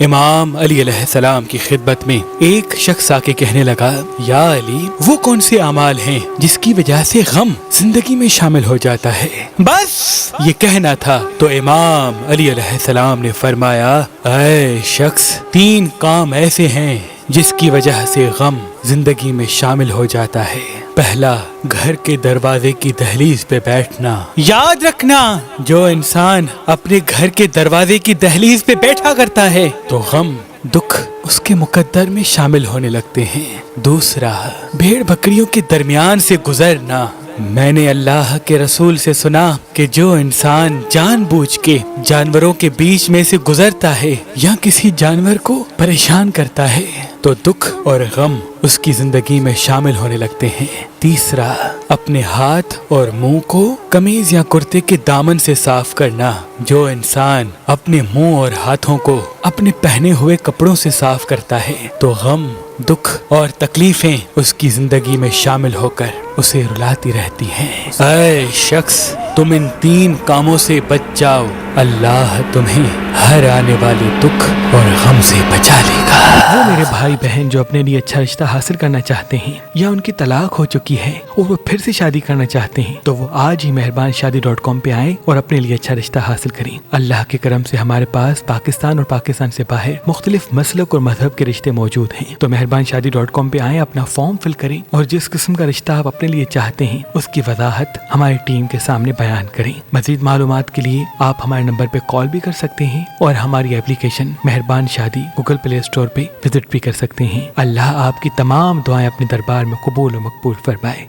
امام علی علیہ السلام کی خدمت میں ایک شخص آ کے کہنے لگا، یا علی، وہ کون سے اعمال ہیں جس کی وجہ سے غم زندگی میں شامل ہو جاتا ہے؟ بس یہ کہنا تھا تو امام علی علیہ السلام نے فرمایا، اے شخص، 3 کام ایسے ہیں جس کی وجہ سے غم زندگی میں شامل ہو جاتا ہے۔ پہلا، گھر کے دروازے کی دہلیز پہ بیٹھنا۔ یاد رکھنا، جو انسان اپنے گھر کے دروازے کی دہلیز پہ بیٹھا کرتا ہے تو غم، دکھ اس کے مقدر میں شامل ہونے لگتے ہیں۔ دوسرا، بھیڑ بکریوں کے درمیان سے گزرنا۔ میں نے اللہ کے رسول سے سنا کہ جو انسان جان بوجھ کے جانوروں کے بیچ میں سے گزرتا ہے یا کسی جانور کو پریشان کرتا ہے تو دکھ اور غم اس کی زندگی میں شامل ہونے لگتے ہیں۔ تیسرا، اپنے ہاتھ اور منہ کو قمیض یا کرتے کے دامن سے صاف کرنا۔ جو انسان اپنے منہ اور ہاتھوں کو اپنے پہنے ہوئے کپڑوں سے صاف کرتا ہے تو غم، دکھ اور تکلیفیں اس کی زندگی میں شامل ہو کر اسے رلاتی رہتی ہیں۔ اے شخص، تم ان 3 کاموں سے بچ جاؤ، اللہ تمہیں ہر آنے والے دکھ اور غم سے بچا لے گا۔ وہ میرے بھائی بہن جو اپنے لیے اچھا رشتہ حاصل کرنا چاہتے ہیں یا ان کی طلاق ہو چکی ہے اور وہ پھر سے شادی کرنا چاہتے ہیں تو وہ آج ہی مہربانشادی.com پہ آئیں اور اپنے لیے اچھا رشتہ حاصل کریں۔ اللہ کے کرم سے ہمارے پاس پاکستان اور پاکستان سے باہر مختلف مسلک اور مذہب کے رشتے موجود ہیں، تو مہربانشادی.com پہ آئیں، اپنا فارم فل کریں اور جس قسم کا رشتہ آپ اپنے لیے چاہتے ہیں اس کی وضاحت ہماری ٹیم کے سامنے بیان کریں۔ مزید معلومات کے لیے آپ ہمارے نمبر پہ کال بھی کر سکتے ہیں اور ہماری اپلیکیشن مہربان شادی گوگل پلے اسٹور پہ وزٹ بھی کر سکتے ہیں۔ اللہ آپ کی تمام دعائیں اپنے دربار میں قبول و مقبول فرمائے۔